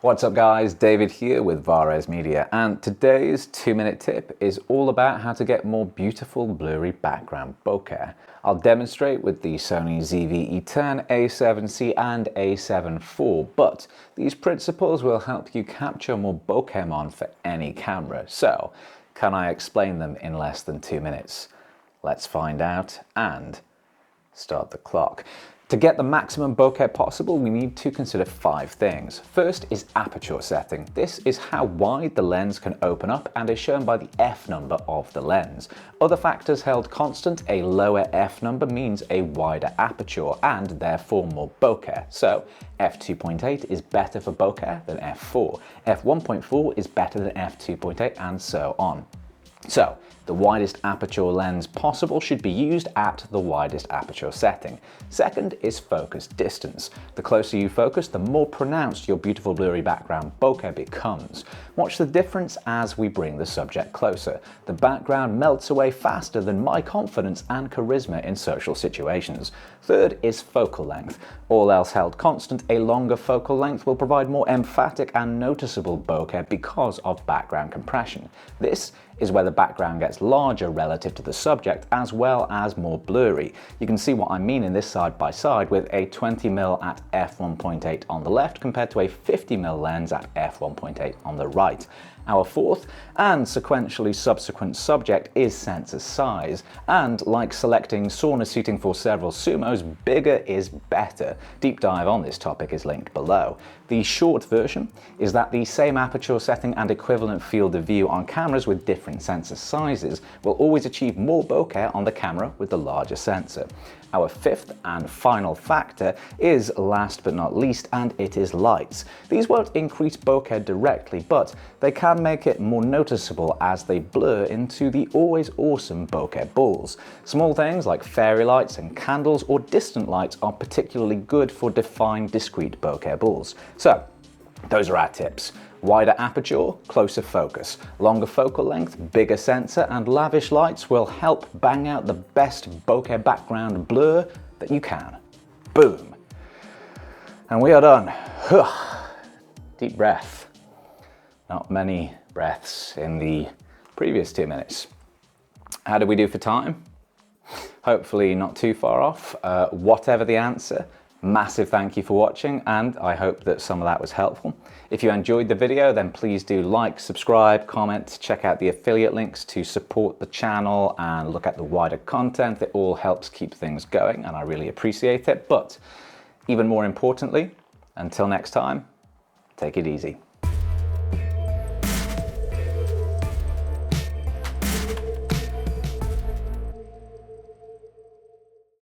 What's up guys, David here with Varez Media, and today's 2-minute tip is all about how to get more beautiful blurry background bokeh. I'll demonstrate with the Sony ZV-E10, a7c and a7 IV, but these principles will help you capture more bokeh on for any camera. So, can I explain them in less than 2 minutes? Let's find out and start the clock. To get the maximum bokeh possible, we need to consider 5 things. First is aperture setting. This is how wide the lens can open up and is shown by the f number of the lens. Other factors held constant, a lower f number means a wider aperture and therefore more bokeh. So f2.8 is better for bokeh than f4. f1.4 is better than f2.8 and so on. So, the widest aperture lens possible should be used at the widest aperture setting. Second is focus distance. The closer you focus, the more pronounced your beautiful blurry background bokeh becomes. Watch the difference as we bring the subject closer. The background melts away faster than my confidence and charisma in social situations. Third is focal length. All else held constant, a longer focal length will provide more emphatic and noticeable bokeh because of background compression. This is where the background gets larger relative to the subject as well as more blurry. You can see what I mean in this side by side with a 20mm at f1.8 on the left compared to a 50mm lens at f1.8 on the right. Our fourth and sequentially subsequent subject is sensor size, and like selecting sauna seating for several sumos, bigger is better. Deep dive on this topic is linked below. The short version is that the same aperture setting and equivalent field of view on cameras with different sensor sizes will always achieve more bokeh on the camera with the larger sensor. Our fifth and final factor is last but not least, and it is lights. These won't increase bokeh directly, but they can make it more noticeable as they blur into the always awesome bokeh balls. Small things like fairy lights and candles or distant lights are particularly good for defined discrete bokeh balls. So, those are our tips. Wider aperture, closer focus. Longer focal length, bigger sensor, and lavish lights will help bang out the best bokeh background blur that you can. Boom. And we are done. Deep breath. Not many breaths in the previous 2 minutes. How did we do for time? Hopefully not too far off. Whatever the answer, massive thank you for watching, and I hope that some of that was helpful. If you enjoyed the video, then please do like, subscribe, comment, check out the affiliate links to support the channel and look at the wider content. It all helps keep things going and I really appreciate it. But even more importantly, until next time, take it easy.